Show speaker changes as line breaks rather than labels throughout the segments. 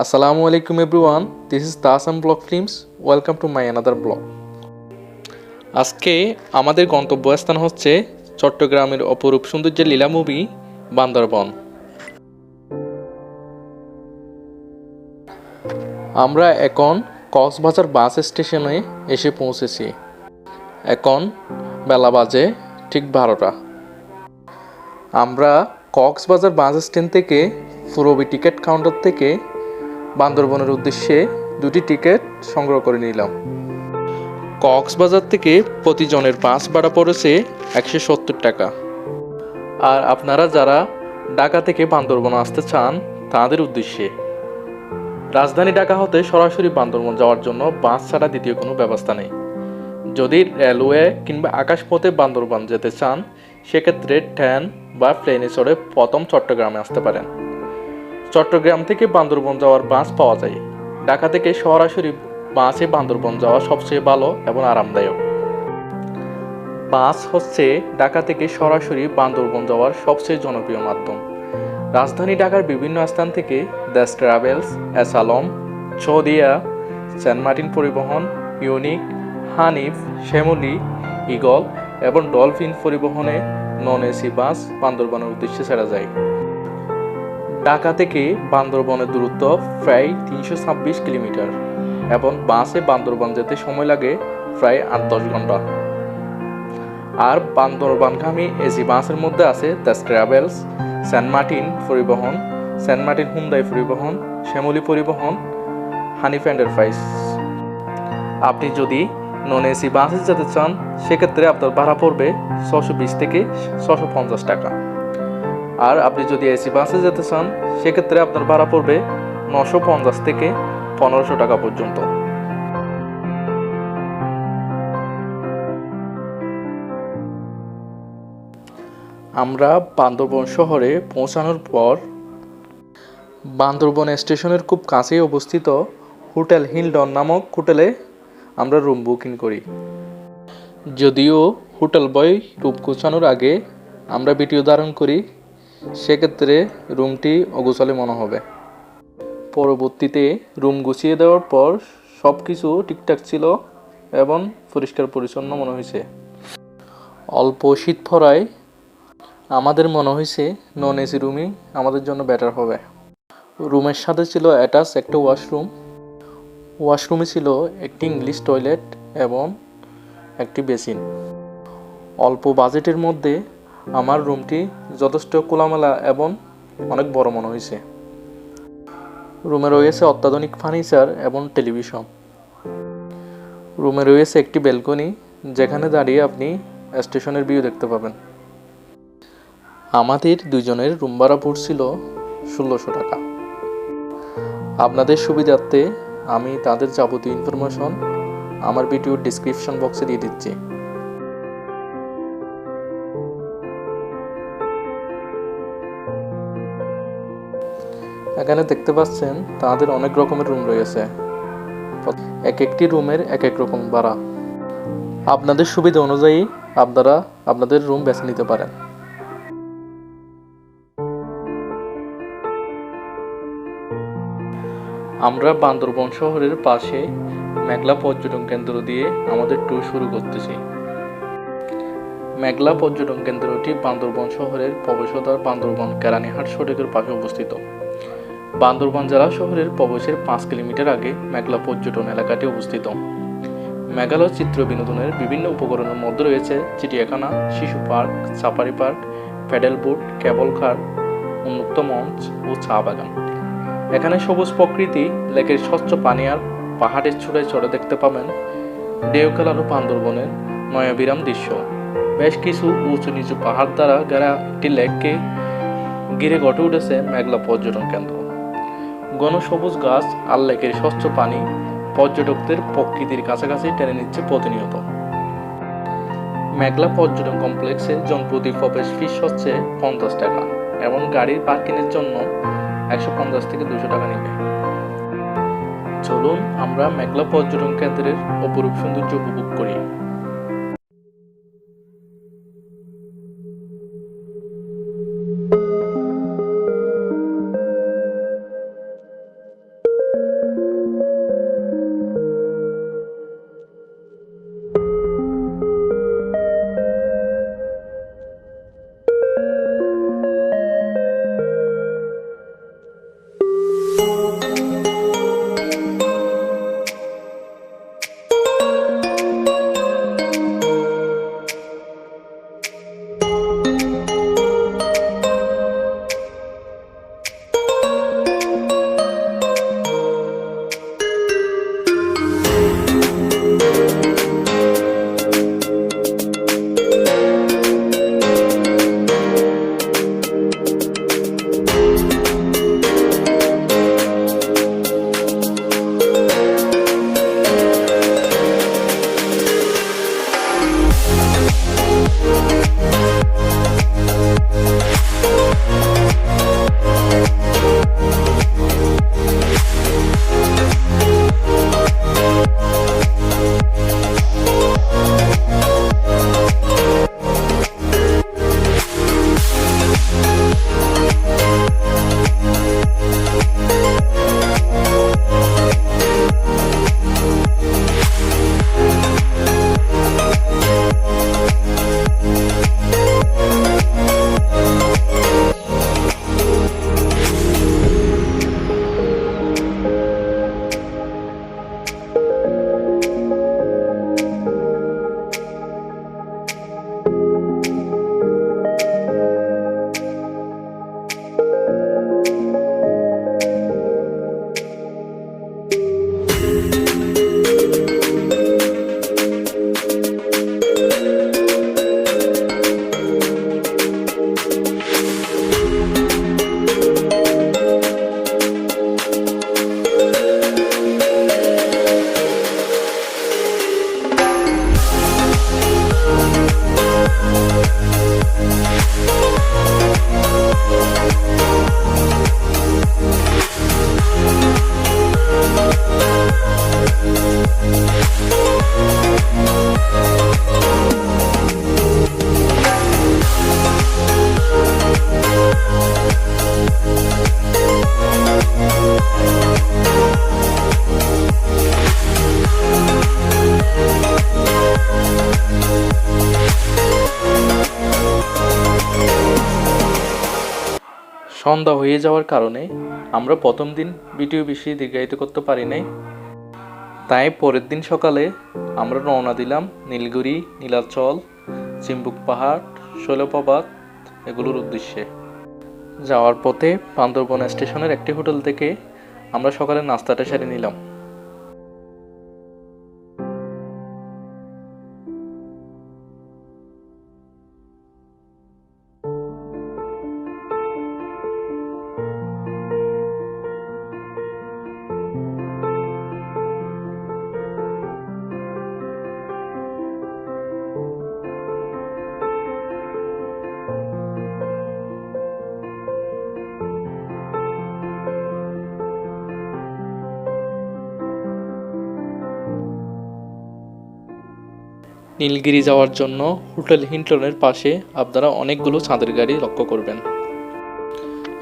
Assalamu alaikum everyone. This is Tasam Blog Films. Welcome to my another blog. আজকে আমাদের গন্তব্যস্থান হচ্ছে চট্টগ্রামের অপরূপ সৌন্দর্যের লীলাভূমি বান্দরবন। আমরা এখন কক্সবাজার বাস স্টেশনে এসে পৌঁছেছি। এখন বেলা বাজে ঠিক 12টা। আমরা কক্সবাজার বাস স্ট্যান্ড থেকে ফুরবি টিকিট কাউন্টার থেকে বান্দরবনের উদ্দেশ্যে দুটি টিকিট সংগ্রহ করে নিলাম। কক্সবাজার থেকে প্রতিজনের বাস ভাড়া পড়েছে 170 টাকা। আর আপনারা যারা ঢাকা থেকে বান্দরবন আসতে চান তাদের উদ্দেশ্যে রাজধানী ঢাকা হতে সরাসরি বান্দরবন যাওয়ার জন্য বাস ছাড়া দ্বিতীয় কোনো ব্যবস্থা নেই। যদি রেলওয়ে কিংবা আকাশপথে বান্দরবন যেতে চান সেক্ষেত্রে ট্রেন বা প্লেনে চড়ে প্রথম চট্টগ্রামে আসতে পারেন। চট্টগ্রাম থেকে বান্দরবন যাওয়ার বাস পাওয়া যায়। ঢাকা থেকে সরাসরি বাসে বান্দরবন যাওয়া সবচেয়ে ভালো এবং আরামদায়ক। বাস হচ্ছে ঢাকা থেকে সরাসরি বান্দরবন যাওয়ার সবচেয়ে জনপ্রিয় মাধ্যম। রাজধানী ঢাকার বিভিন্ন স্থান থেকে দেশ ট্রাভেলস, এসালম, চৌদিয়া, সেন্ট মার্টিন পরিবহন, ইউনিক, হানিফ, শ্যামলী, ইগল এবং ডলফিন পরিবহনে নন এসি বাস বান্দরবনের উদ্দেশ্যে ছেড়ে যায়। ঢাকা থেকে বান্দরবনের দূরত্ব প্রায় 326 কিলোমিটার এবং বাসে বান্দরবন যেতে সময় লাগে প্রায় 8-10 ঘন্টা। আর বান্দরবানগামী এসি বাসের মধ্যে আছে দেশ ট্রাভেলস, সেন্ট মার্টিন পরিবহন, সেন্ট মার্টিন হুন্দাই পরিবহন, শ্যামলী পরিবহন, হানিফ এন্টারপ্রাইজ। আপনি যদি নন এসি বাসে যেতে চান সেক্ষেত্রে আপনার ভাড়া পড়বে 620 থেকে 650 টাকা। আর আপনি যদি এসি বাসে যেতে চান সেক্ষেত্রে আপনার ভাড়া পড়বে 950 থেকে 1500 টাকা পর্যন্ত। আমরা বান্দরবন শহরে পৌঁছানোর পর বান্দরবন স্টেশনের খুব কাছেই অবস্থিত হোটেল হিলটন নামক হোটেলে আমরা রুম বুকিং করি। যদিও হোটেল বয় রুম গোছানোর আগে আমরা ভিডিও ধারণ করি সেক্ষেত্রে রুমটি অগোছালো মনে হবে। পরবর্তীতে রুম গুছিয়ে দেওয়ার পর সব কিছু ঠিকঠাক ছিল এবং পরিষ্কার পরিচ্ছন্ন মনে হয়েছে। অল্প শীত পড়ায় আমাদের মনে হয়েছে নন এসি রুমই আমাদের জন্য বেটার হবে। রুমের সাথে ছিল অ্যাটাচ একটা ওয়াশরুমে ছিল একটি ইংলিশ টয়লেট এবং একটি বেসিন। অল্প বাজেটের মধ্যে আমার রুমটি যথেষ্ট খোলামেলা এবং অনেক বড় মনে হয়েছে। রুমে রয়েছে অত্যাধুনিক ফার্নিচার এবং টেলিভিশন। রুমে রয়েছে একটি ব্যালকনি যেখানে দাঁড়িয়ে আপনি স্টেশনের ভিউ দেখতে পাবেন। আমাদের দুজনের রুম ভাড়া পড়ছিল 1600 টাকা। আপনাদের সুবিধার্থে আমি তাদের যাবতীয় ইনফরমেশন আমার ভিডিওর ডিসক্রিপশন বক্সে দিয়ে দিচ্ছি। এখানে দেখতে পাচ্ছেন তাদের অনেক রকমের রুম রয়েছে। এক একটি রুমের এক এক রকম ভাড়া। আপনাদের সুবিধা অনুযায়ী আপনারা আপনাদের রুম বেছে নিতে পারেন। আমরা বান্দরবন শহরের পাশে মেঘলা পর্যটন কেন্দ্র দিয়ে আমাদের ট্যুর শুরু করতেছি। মেঘলা পর্যটন কেন্দ্রটি বান্দরবন শহরের প্রবেশদ্বার বান্দরবন কেরানীহাট সড়কের পাশে অবস্থিত। বান্দরবান জেলা শহরের প্রবেশের 5 কিলোমিটার আগে মেঘলা পর্যটন এলাকাটি অবস্থিত। মেঘালয় চিত্র বিনোদনের বিভিন্ন উপকরণের মধ্যে রয়েছে চিড়িয়াখানা, শিশু park, safari park, paddle boat, cable car, উন্মুক্ত মঞ্চ ও চা বাগান। এখানে সবুজ প্রকৃতি, লেকের স্বচ্ছ পানি আর পাহাড়ের চূড়ায় চড়ে দেখতে পাবেন ঢেউ খেলানো বান্দরবনের নয়াবিরাম দৃশ্য। বেশ কিছু উঁচু নিচু পাহাড় দ্বারা ঘেরা একটি লেককে ঘিরে গড়ে উঠেছে মেঘলা পর্যটন কেন্দ্র। ঘন সবুজ গাছ আর লেকের স্বচ্ছ পানি পর্যটকদের প্রকৃতির কাছাকাছি টেনে নিচ্ছে প্রতিনিয়ত। মেঘলা পর্যটন কমপ্লেক্সে জনপ্রতি প্রবেশ ফিস হচ্ছে 50 টাকা এবং গাড়ির পার্কিংয়ের জন্য 150 থেকে 200 টাকা নেবে। চলুন আমরা মেঘলা পর্যটন কেন্দ্রের অপরূপ সৌন্দর্য উপভোগ করি। সন্ধ্যা হয়ে যাওয়ার কারণে আমরা প্রথম দিন ভিডিও বেশি দীর্ঘায়িত করতে পারি নাই, তাই পরের দিন সকালে আমরা রওনা দিলাম নীলগিরি, নীলাচল, চিম্বুক পাহাড়, শৈলপ্রপাত এগুলোর উদ্দেশ্যে। যাওয়ার পথে বান্দরবন স্টেশনের একটি হোটেল থেকে আমরা সকালে নাস্তাটা সেরে নিলাম। নীলগিরি যাওয়ার জন্য হোটেল হিন্টনের পাশে আপনারা অনেকগুলো চাঁদের গাড়ি লক্ষ্য করবেন।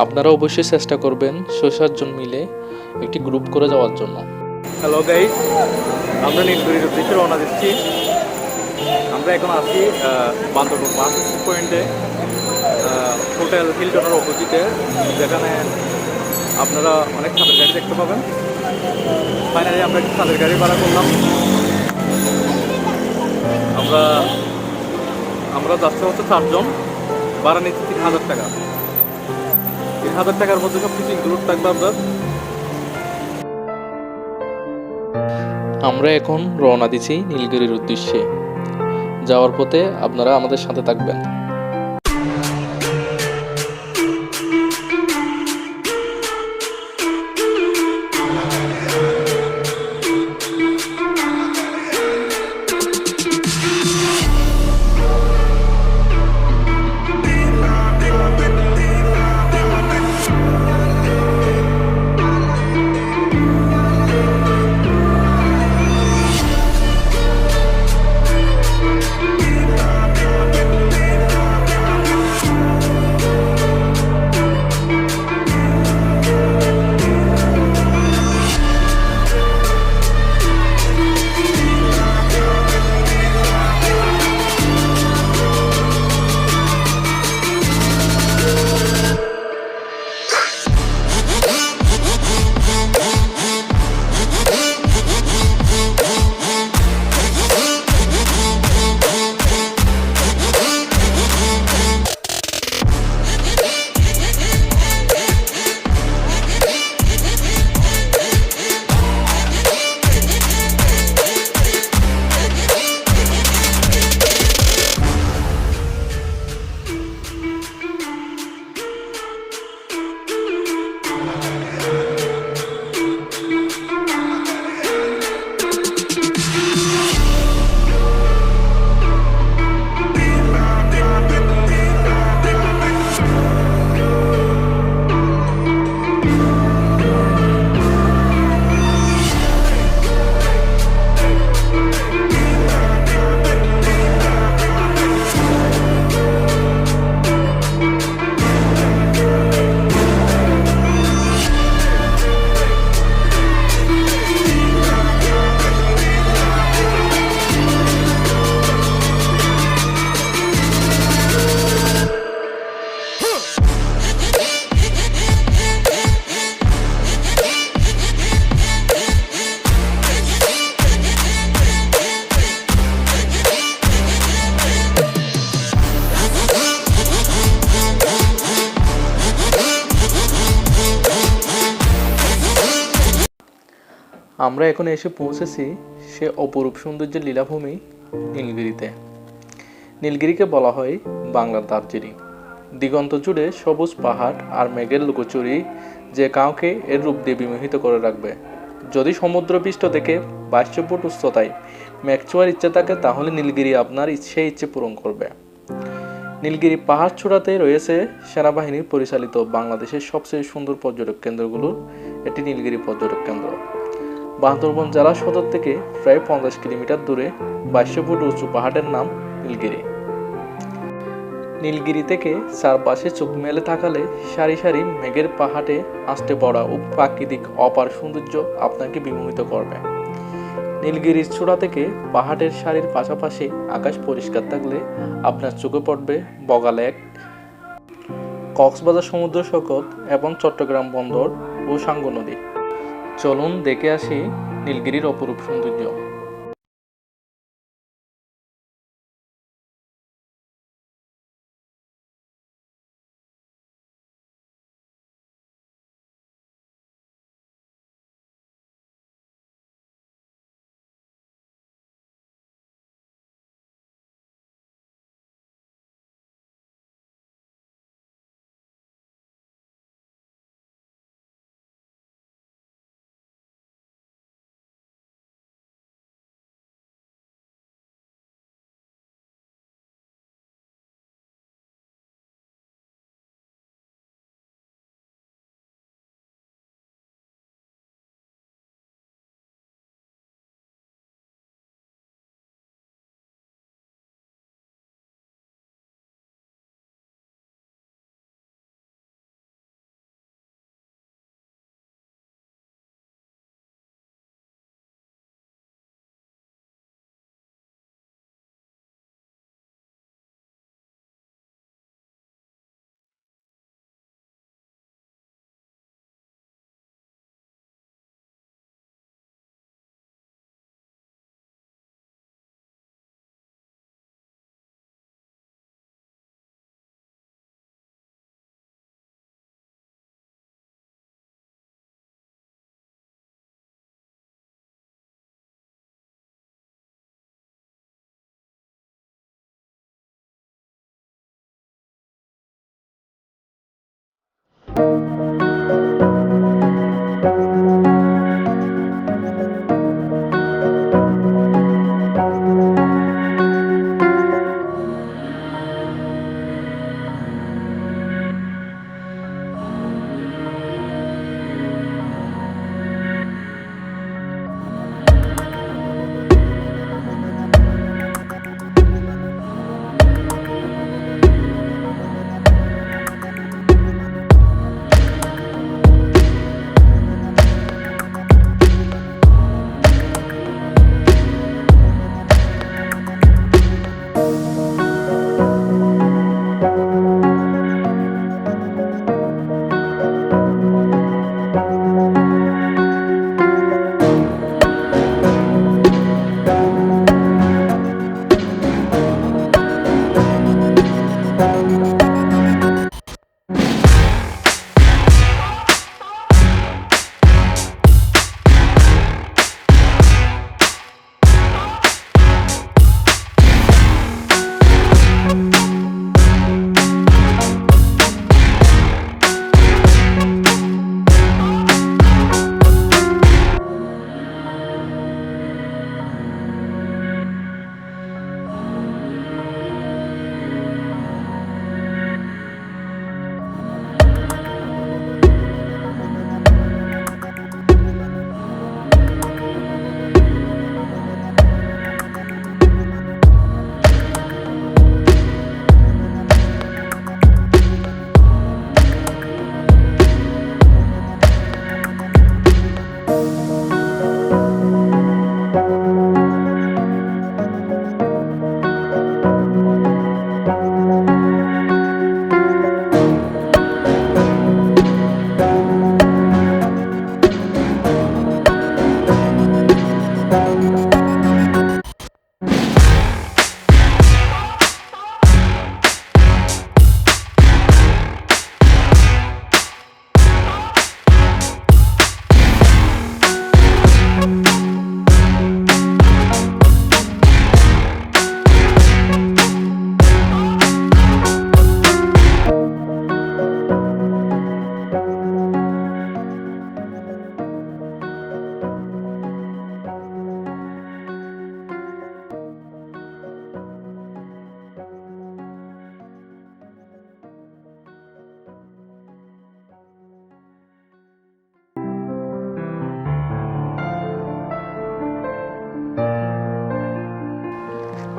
আপনারা অবশ্যই চেষ্টা করবেন 6-7 জন মিলে একটি গ্রুপ করে যাওয়ার জন্য।
হ্যালো গাইস, আমরা নীলগিরির উদ্দেশ্যে রওনা দিচ্ছি। আমরা এখন আছি বান্দরবন বাস পয়েন্টে, হোটেল হিলটনের অপোজিটে, যেখানে আপনারা অনেক চাঁদের গাড়ি দেখতে পাবেন। ফাইনালি আমরা একটি চাঁদের গাড়ি ভাড়া করলাম। আমরা যাচ্ছি হচ্ছে 4 জন, ভাড়া নিচ্ছি 3000 টাকা। 3000 টাকার মধ্যে সব কিছু ইনক্লুড থাকবে আপনার।
আমরা এখন রওনা দিচ্ছি নীলগিরির উদ্দেশ্যে। যাওয়ার পথে আপনারা আমাদের সাথে থাকবেন। আমরা এখন এসে পৌঁছেছি সে অপরূপ সৌন্দর্যের লীলাভূমি নীলগিরিতে। নীলগিরিকে বলা হয় বাংলার দার্জিলিং। দিগন্ত জুড়ে সবুজ পাহাড় আর মেঘের লুকোচুরি যে কাউকে এর রূপ দিয়ে বিমোহিত করে রাখবে। যদি সমুদ্রপৃষ্ঠ থেকে 2200 ফুট উচ্চতায় মেঘ ছোঁয়ার ইচ্ছে থাকে, তাহলে নীলগিরি আপনার সেই ইচ্ছে পূরণ করবে। নীলগিরি পাহাড় চূড়াতে রয়েছে সেনাবাহিনীর পরিচালিত বাংলাদেশের সবচেয়ে সুন্দর পর্যটক কেন্দ্রগুলোর একটি নীলগিরি পর্যটক কেন্দ্র। বান্দরবান জেলা সদর থেকে প্রায় 50 কিলোমিটার দূরে 2200 ফুট উঁচু পাহাড়ের নাম নীলগিরি। নীলগিরি থেকে চারপাশে চোখ মেলে তাকালে সারি সারি মেঘের পাহাড়ে আঁচড়ে পড়া ও প্রাকৃতিক অপার সৌন্দর্য আপনাকে বিমোহিত করবে। নীলগিরির চূড়া থেকে পাহাড়ের সারির পাশাপাশি আকাশ পরিষ্কার থাকলে আপনার চোখে পড়বে বগা লেক, কক্সবাজার সমুদ্র সৈকত এবং চট্টগ্রাম বন্দর ও সাঙ্গু নদী। চলুন দেখে আসি নীলগিরির অপরূপ সৌন্দর্য।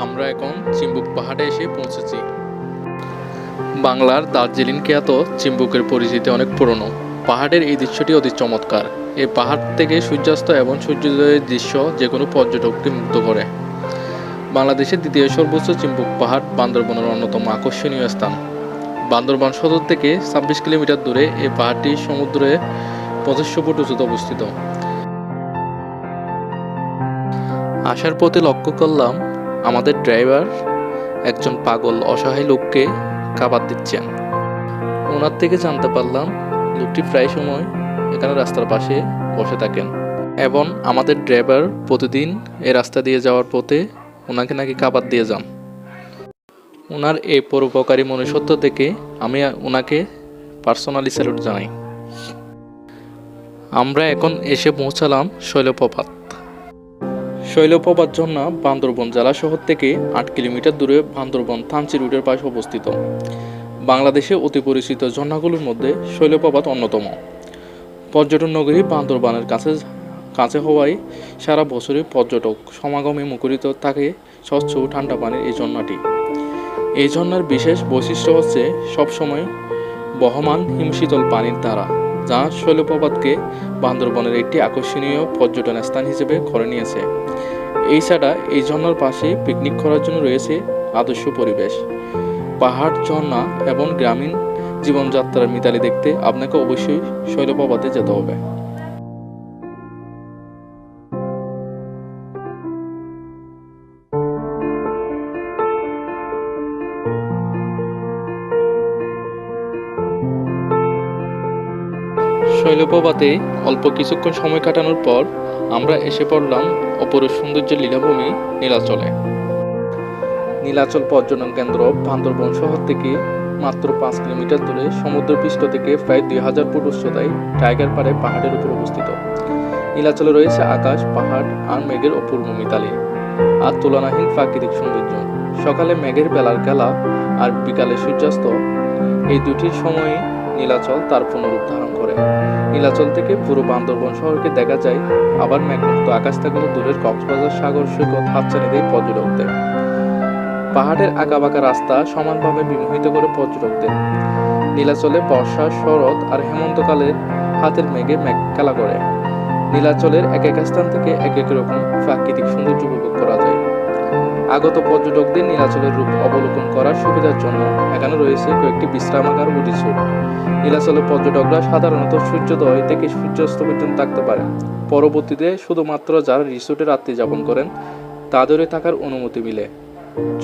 আমরা এখন চিম্বুক পাহাড়ে এসে পৌঁছেছি। বাংলার দার্জিলিং খ্যাত চিম্বুকের পরিচিতি অনেক পুরনো। পাহাড়ের এই দৃশ্যটি অতি চমৎকার। এই পাহাড় থেকে সূর্যাস্ত এবং সূর্যোদয়ের দৃশ্য যে কোনো পর্যটককে মুগ্ধ করে। বাংলাদেশের দ্বিতীয় সর্বোচ্চ চিম্বুক পাহাড় বান্দরবনের অন্যতম আকর্ষণীয় স্থান। বান্দরবান সদর থেকে 26 কিলোমিটার দূরে এই পাহাড়টি সমুদ্রে 2500 ফুট উঁচুতে অবস্থিত। আসার পথে লক্ষ্য করলাম আমাদের ড্রাইভার একজন পাগল অসহায় লোককে খাবার দিচ্ছেন। ওনার থেকে জানতে পারলাম লোকটি প্রায় সময় এখানে রাস্তার পাশে বসে থাকেন এবং আমাদের ড্রাইভার প্রতিদিন এই রাস্তা দিয়ে যাওয়ার পথে ওনাকে নাকি খাবার দিয়ে যান। ওনার এই পরোপকারী মনুষ্যত্ব থেকে আমি ওনাকে পার্সোনালি স্যালুট জানাই। আমরা এখন এসে পৌঁছালাম শৈলপ্রপাত। শৈলপ্রপাত ঝর্ণা বান্দরবন জেলা শহর থেকে 8 কিলোমিটার দূরে বান্দরবন থানচি রোডের পাশে অবস্থিত। বাংলাদেশে অতি পরিচিত ঝর্ণাগুলোর মধ্যে শৈলপ্রপাত অন্যতম। পর্যটন নগরী বান্দরবানের কাছে হওয়ায় সারা বছরই পর্যটক সমাগমে মুখরিত থাকে স্বচ্ছ ও ঠান্ডা পানির এই ঝর্ণাটি। এই ঝর্ণার বিশেষ বৈশিষ্ট্য হচ্ছে সবসময় বহমান হিমশীতল পানির ধারা, যা শৈলপ্রপাতকে বান্দরবনের একটি আকর্ষণীয় পর্যটন স্থান হিসেবে করে নিয়েছে। এছাড়া এই ঝর্ণার পাশে পিকনিক করার জন্য রয়েছে আদর্শ পরিবেশ। পাহাড়, ঝর্ণা এবং গ্রামীণ জীবনযাত্রার মিতালি দেখতে আপনাকে অবশ্যই শৈলপ্রপাতে যেতে হবে। শৈলপ্রপাতে অল্প কিছুক্ষণ সময় কাটানোর পর আমরা এসে পড়লাম অপরূপ সৌন্দর্যের লীলাভূমি নীলাচলে। নীলাচল পর্যটন কেন্দ্র বান্দরবন শহর থেকে মাত্র 5 কিলোমিটার দূরে সমুদ্রপৃষ্ঠ থেকে প্রায় 2000 ফুট উচ্চতায় টাইগার পাড়ে পাহাড়ের উপর অবস্থিত। নীলাচলে রয়েছে আকাশ, পাহাড় আর মেঘের অপূর্ব মিতালি আর তুলনাহীন প্রাকৃতিক সৌন্দর্য। সকালে মেঘের বেলার খেলা আর বিকালে সূর্যাস্ত, এই দুটির সময়ই নীলাচল তার পুনরূপ ধারণ করে। নীলাচল থেকে পুরো বান্দরবন শহরকে দেখা যায়, আবার মেঘমুক্ত আকাশ থাকলে দূরের কক্সবাজার সাগর সৈকত হাতছানি দেয় পর্যটকদের। পাহাড়ের আঁকাবাঁকা রাস্তা সমানভাবে বিমোহিত করে পর্যটকদের। নীলাচলে বর্ষা, শরৎ আর হেমন্তকালে হাতের মেঘে মেঘ খেলা করে। নীলাচলের এক এক স্থান থেকে এক এক রকম প্রাকৃতিক সৌন্দর্য উপভোগ করা যায়। আগত পর্যটকদের নীলাচলের রূপ অবলোকন করার সুবিধার জন্য এখানে রয়েছে কয়েকটি বিশ্রামাগার ও রিসোর্ট। নীলাচলের পর্যটকরা সাধারণত সূর্যোদয় থেকে সূর্যাস্ত পর্যন্ত থাকতে পারে। পরবর্তীতে শুধুমাত্র যারা রিসোর্টে রাত্রি যাপন করেন তাদেরই থাকার অনুমতি মিলে।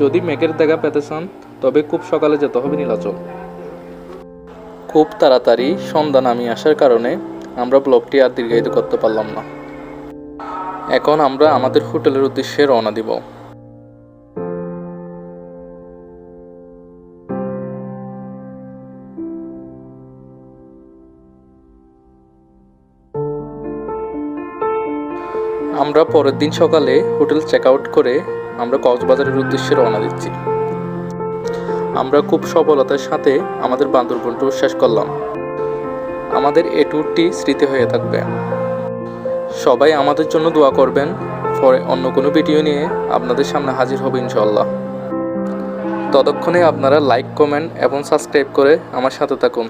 যদি মেঘের দেখা পেতে চান তবে খুব সকালে যেতে হবে নীলাচল। খুব তাড়াতাড়ি সন্ধ্যা নামিয়ে আসার কারণে আমরা ব্লগটি আর দীর্ঘায়িত করতে পারলাম না। এখন আমরা আমাদের হোটেলের উদ্দেশ্যে রওনা দিব। আমরা পরের দিন সকালে হোটেল চেক আউট করে আমরা কক্সবাজারের উদ্দেশ্যে রওনা দিচ্ছি। আমরা খুব সফলতার সাথে আমাদের বান্দরবন ট্যুর শেষ করলাম। আমাদের এই ট্যুরটি স্মৃতি হয়ে থাকবে। সবাই আমাদের জন্য দোয়া করবেন। পরে অন্য কোনো ভিডিও নিয়ে আপনাদের সামনে হাজির হবে ইনশাআল্লাহ। ততক্ষণে আপনারা লাইক, কমেন্ট এবং সাবস্ক্রাইব করে আমার সাথে থাকুন।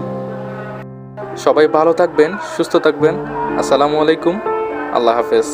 সবাই ভালো থাকবেন, সুস্থ থাকবেন। আসসালামু আলাইকুম, আল্লাহ হাফেজ।